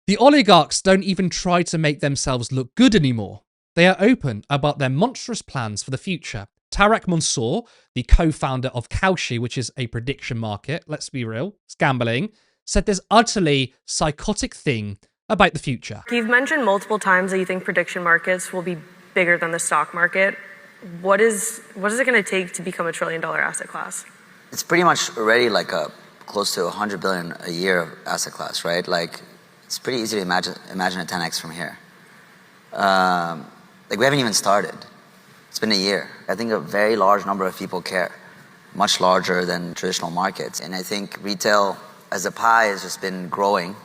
The oligarchs don't even try to make themselves look good anymore. They are open about their monstrous plans for the future. Tarek Mansour, the co-founder of Kalshi, which is a prediction market, let's be real, it's gambling, said this utterly psychotic thing about the future. You've mentioned multiple times that you think prediction markets will be bigger than the stock market. What is it going to take to become $1 trillion asset class? It's pretty much already like a close to 100 billion a year asset class, right? Like, it's pretty easy to imagine a 10x from here. Like, we haven't even started. It's been a year. I think a very large number of people care, much larger than traditional markets. And I think retail as a pie has just been growing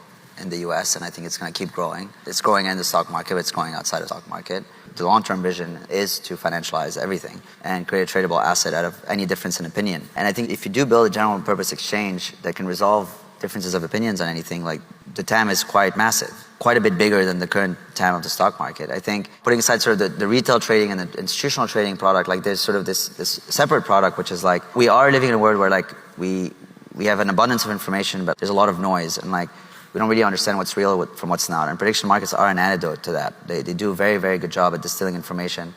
in the US, and I think it's going to keep growing. It's growing in the stock market, but it's growing outside of the stock market. The long-term vision is to financialize everything and create a tradable asset out of any difference in opinion. And I think if you do build a general purpose exchange that can resolve differences of opinions on anything, like, the TAM is quite massive, quite a bit bigger than the current TAM of the stock market. I think putting aside sort of the retail trading and the institutional trading product, like, there's sort of this separate product, which is like, we are living in a world where, like, we have an abundance of information, but there's a lot of noise, and, like, we don't really understand what's real from what's not. And prediction markets are an antidote to that. They do a very, very good job at distilling information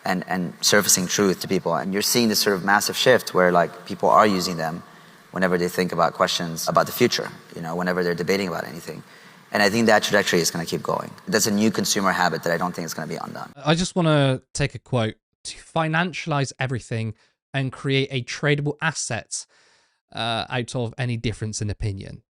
and surfacing truth to people. And you're seeing this sort of massive shift where, like, people are using them whenever they think about questions about the future, you know, whenever they're debating about anything. And I think that trajectory is going to keep going. That's a new consumer habit that I don't think is going to be undone. I just want to take a quote: to financialize everything and create a tradable asset out of any difference in opinion.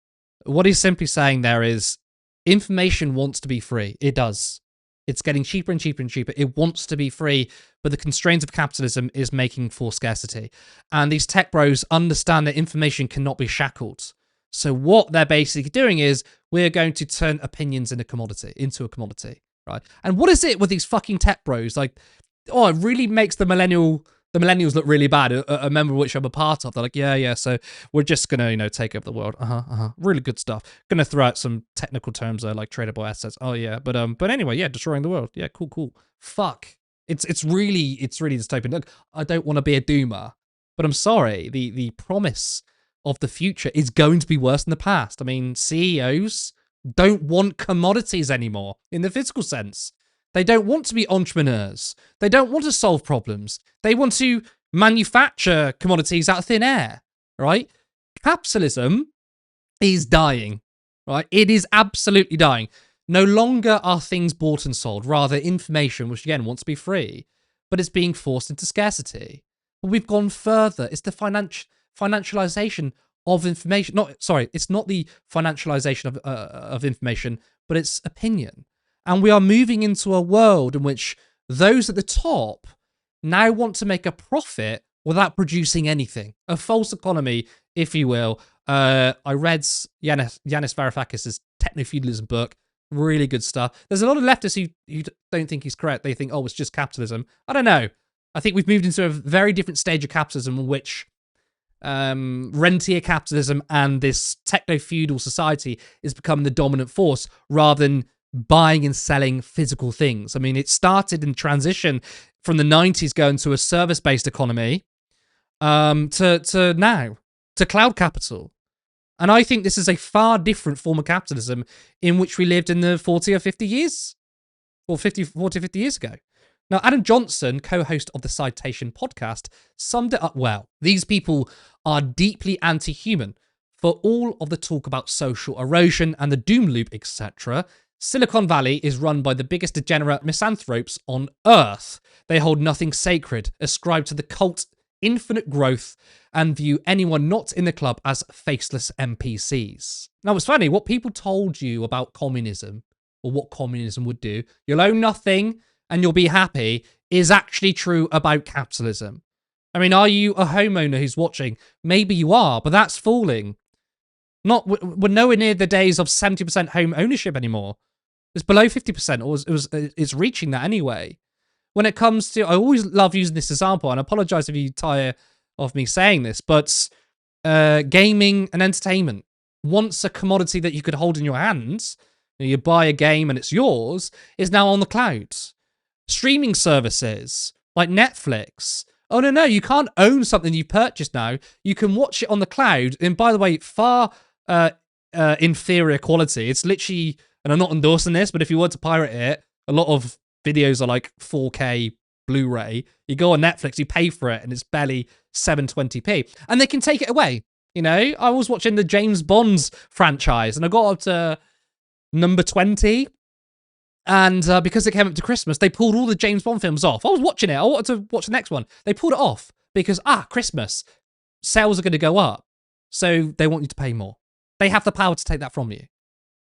What he's simply saying there is, information wants to be free. It does. It's getting cheaper and cheaper and cheaper. It wants to be free, but the constraints of capitalism is making for scarcity. And these tech bros understand that information cannot be shackled. So what they're basically doing is, we're going to turn opinions into a commodity, right? And what is it with these fucking tech bros? Like, oh, it really makes the millennials look really bad. A member which I'm a part of, they're like, yeah, so we're just gonna, you know, take over the world. Really good stuff. Gonna throw out some technical terms there, like tradable assets. Oh yeah, but anyway, yeah, destroying the world. Yeah, cool. Fuck. It's really dystopian. Look, I don't want to be a doomer, but I'm sorry. The promise of the future is going to be worse than the past. I mean, CEOs don't want commodities anymore in the physical sense. They don't want to be entrepreneurs. They don't want to solve problems. They want to manufacture commodities out of thin air, right? Capitalism is dying, right? It is absolutely dying. No longer are things bought and sold, rather information, which again wants to be free, but it's being forced into scarcity. But we've gone further. It's the financialization of information. It's not the financialization of information, but it's opinion. And we are moving into a world in which those at the top now want to make a profit without producing anything. A false economy, if you will. I read Yanis Varoufakis' Technofeudalism book. Really good stuff. There's a lot of leftists who don't think he's correct. They think, oh, it's just capitalism. I don't know. I think we've moved into a very different stage of capitalism in which rentier capitalism and this techno-feudal society is becoming the dominant force rather than buying and selling physical things. I mean, it started in transition from the 90s going to a service-based economy to now, to cloud capital. And I think this is a far different form of capitalism in which we lived in the 40 or 50 years, or 40 or 50 years ago. Now, Adam Johnson, co-host of the Citation podcast, summed it up well. These people are deeply anti-human. For all of the talk about social erosion and the doom loop, etc., Silicon Valley is run by the biggest degenerate misanthropes on Earth. They hold nothing sacred, ascribe to the cult infinite growth, and view anyone not in the club as faceless NPCs. Now, it's funny, what people told you about communism, or what communism would do, you'll own nothing and you'll be happy, is actually true about capitalism. I mean, are you a homeowner who's watching? Maybe you are, but that's fooling. We're nowhere near the days of 70% home ownership anymore. It's below 50%, or it's reaching that anyway. When it comes to, I always love using this example, and I apologize if you tire of me saying this, but gaming and entertainment. Once a commodity that you could hold in your hands, you buy a game and it's yours, is now on the cloud. Streaming services like Netflix. Oh, no, you can't own something you've purchased now. You can watch it on the cloud. And by the way, far inferior quality. It's literally and I'm not endorsing this, but if you were to pirate it, a lot of videos are like 4K Blu-ray. You go on Netflix, you pay for it, and it's barely 720p, and they can take it away. You know, I was watching the James Bond franchise, and I got up to number 20, and because it came up to Christmas, they pulled all the James Bond films off. I was watching it. I wanted to watch the next one. They pulled it off because, Christmas, sales are going to go up, so they want you to pay more. They have the power to take that from you.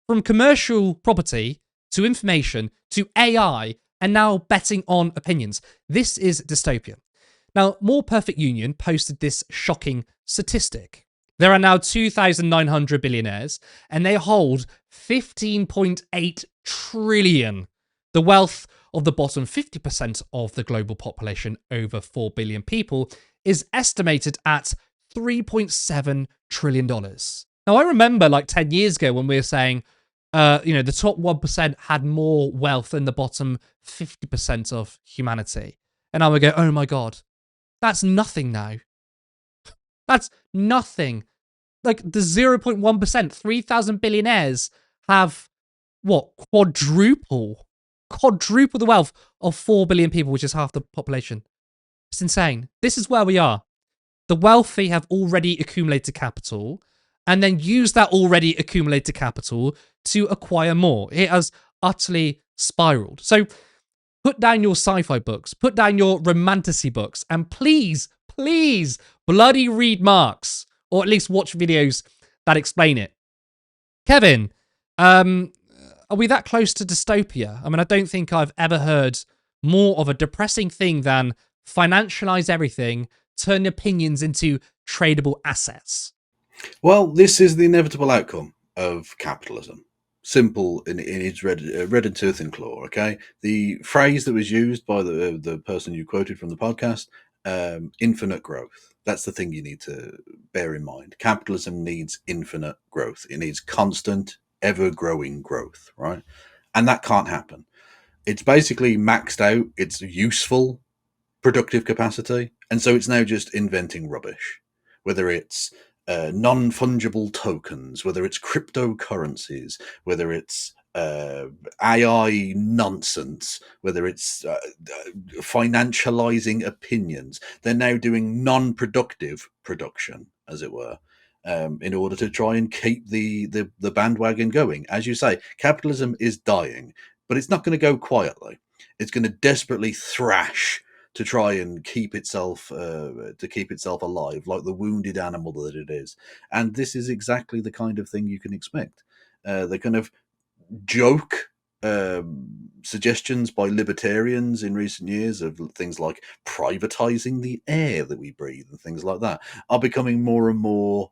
From commercial property to information to AI and now betting on opinions. This is dystopia. Now, More Perfect Union posted this shocking statistic. There are now 2,900 billionaires, and they hold 15.8 trillion. The wealth of the bottom 50% of the global population, over 4 billion people, is estimated at $3.7 trillion. Now, I remember like 10 years ago when we were saying, the top 1% had more wealth than the bottom 50% of humanity. And I would go, oh my God, that's nothing now. That's nothing. Like the 0.1%, 3,000 billionaires have quadruple the wealth of 4 billion people, which is half the population. It's insane. This is where we are. The wealthy have already accumulated capital and then use that already accumulated capital to acquire more. It has utterly spiraled. So put down your sci-fi books, put down your romantasy books, and please bloody read Marx, or at least watch videos that explain it. Kevin, are we that close to dystopia? I mean, I don't think I've ever heard more of a depressing thing than financialize everything, turn opinions into tradable assets. Well, this is the inevitable outcome of capitalism. Simple in its red and tooth and claw, okay? The phrase that was used by the person you quoted from the podcast, infinite growth. That's the thing you need to bear in mind. Capitalism needs infinite growth. It needs constant, ever-growing growth, right? And that can't happen. It's basically maxed out its useful productive capacity, and so it's now just inventing rubbish, whether it's non-fungible tokens, whether it's cryptocurrencies, whether it's AI nonsense, whether it's financializing opinions. They're now doing non-productive production, as it were, in order to try and keep the bandwagon going. As you say, capitalism is dying, but it's not going to go quietly. It's going to desperately thrash to try and keep itself alive, like the wounded animal that it is. And this is exactly the kind of thing you can expect. The kind of joke suggestions by libertarians in recent years of things like privatizing the air that we breathe and things like that are becoming more and more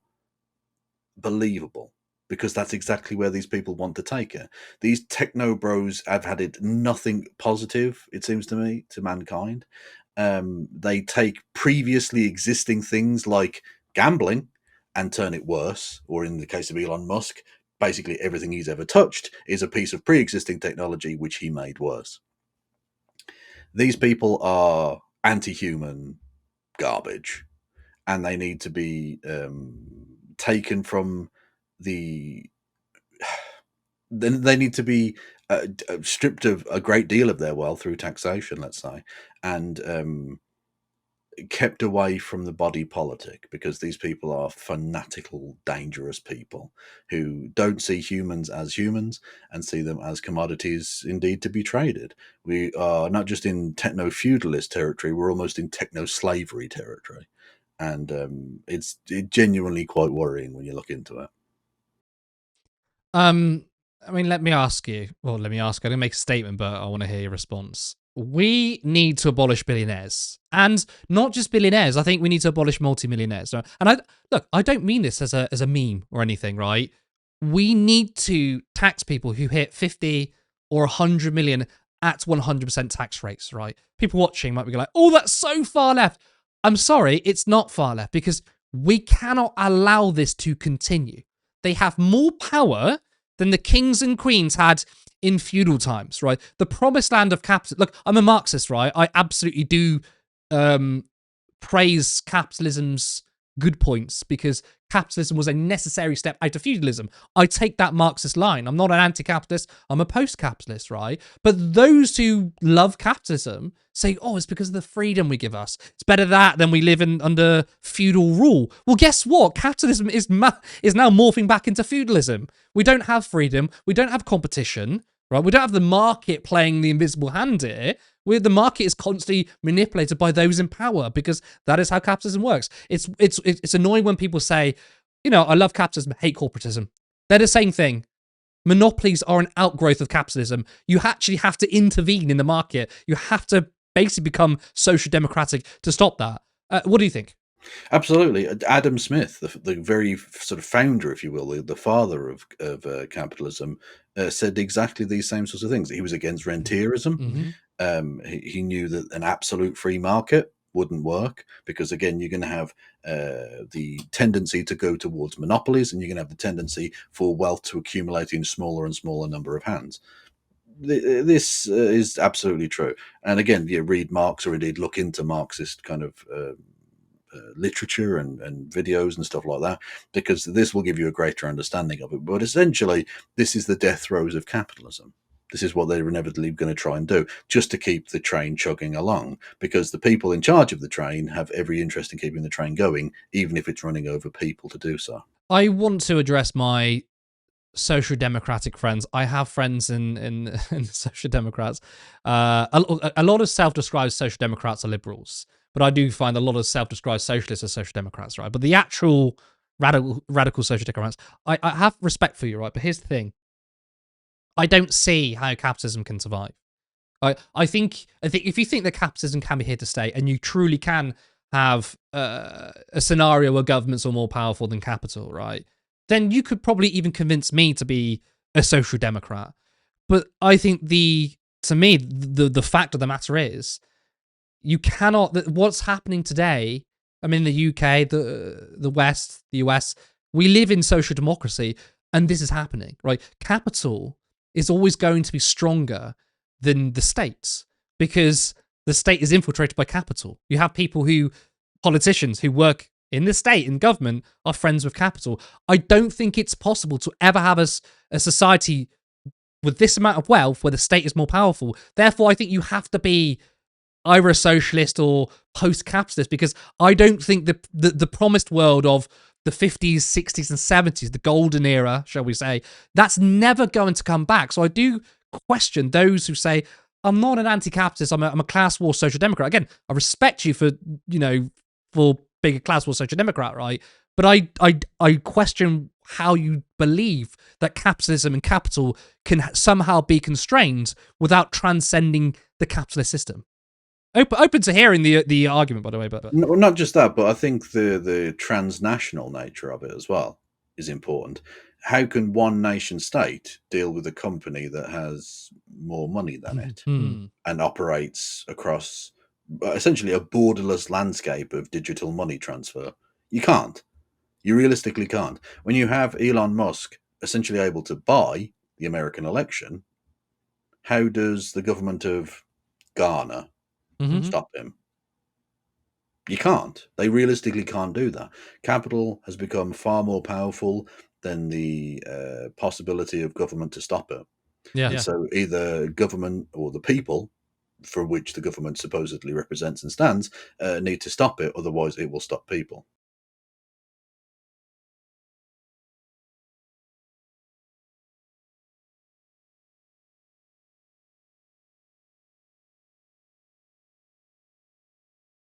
believable, because that's exactly where these people want to take it. These techno bros have had it nothing positive, it seems to me, to mankind. They take previously existing things like gambling and turn it worse, or in the case of Elon Musk, basically everything he's ever touched is a piece of pre-existing technology which he made worse. These people are anti-human garbage, and they need to be taken from they need to be stripped of a great deal of their wealth through taxation, let's say, and kept away from the body politic, because these people are fanatical, dangerous people who don't see humans as humans and see them as commodities indeed to be traded. We are not just in techno-feudalist territory, we're almost in techno-slavery territory. And it's genuinely quite worrying when you look into it. I mean, let me ask you. I didn't make a statement, but I want to hear your response. We need to abolish billionaires, and not just billionaires. I think we need to abolish multimillionaires. And I don't mean this as a meme or anything, right? We need to tax people who hit 50 or 100 million at 100% tax rates, right? People watching might be like, "Oh, that's so far left." I'm sorry, it's not far left, because we cannot allow this to continue. They have more power than the kings and queens had in feudal times, right? The promised land of capital. Look, I'm a Marxist, right? I absolutely do praise capitalism's good points because capitalism was a necessary step out of feudalism. I take that Marxist line. I'm not an anti-capitalist. I'm a post-capitalist, right? But those who love capitalism say, oh, it's because of the freedom we give us. It's better that than we live under feudal rule. Well, guess what? Capitalism is now morphing back into feudalism. We don't have freedom. We don't have competition, right? We don't have the market playing the invisible hand here. The market is constantly manipulated by those in power because that is how capitalism works. It's annoying when people say, you know, I love capitalism, hate corporatism. They're the same thing. Monopolies are an outgrowth of capitalism. You actually have to intervene in the market. You have to basically become social democratic to stop that. What do you think? Absolutely. Adam Smith, the very sort of founder, if you will, the father of capitalism, said exactly these same sorts of things. He was against rentierism. He knew that an absolute free market wouldn't work because, again, you're going to have the tendency to go towards monopolies, and you're going to have the tendency for wealth to accumulate in smaller and smaller number of hands. This is absolutely true. And again, you read Marx or indeed look into Marxist kind of literature and videos and stuff like that, because this will give you a greater understanding of it. But essentially, this is the death throes of capitalism. This is what they're inevitably going to try and do, just to keep the train chugging along, because the people in charge of the train have every interest in keeping the train going, even if it's running over people to do so. I want to address my social democratic friends. I have friends in social democrats. A lot of self-described social democrats are liberals, but I do find a lot of self-described socialists are social democrats, right? But the actual radical social democrats, I have respect for you, right? But here's the thing. I don't see how capitalism can survive. I think if you think that capitalism can be here to stay, and you truly can have a scenario where governments are more powerful than capital, right? Then you could probably even convince me to be a social democrat. But I think the fact of the matter is, you cannot. What's happening today? I mean, the UK, the West, the US, we live in social democracy, and this is happening, right? Capital is always going to be stronger than the states because the state is infiltrated by capital. You have politicians who work in the state and government are friends with capital. I don't think it's possible to ever have a society with this amount of wealth where the state is more powerful. Therefore, I think you have to be either a socialist or post-capitalist, because I don't think the promised world of the 50s, 60s, and 70s, the golden era, shall we say, that's never going to come back. So I do question those who say, I'm not an anti-capitalist, I'm a class war social democrat. Again, I respect you for being a class war social democrat, right? But I question how you believe that capitalism and capital can somehow be constrained without transcending the capitalist system. Open to hearing the argument, by the way. But no, not just that, but I think the transnational nature of it as well is important. How can one nation state deal with a company that has more money than it and operates across essentially a borderless landscape of digital money transfer? You can't. You realistically can't. When you have Elon Musk essentially able to buy the American election, how does the government of Ghana stop him? You can't. They realistically can't do that. Capital has become far more powerful than the possibility of government to stop it. yeah. And so either government or the people, for which the government supposedly represents and stands, need to stop it. Otherwise, it will stop people.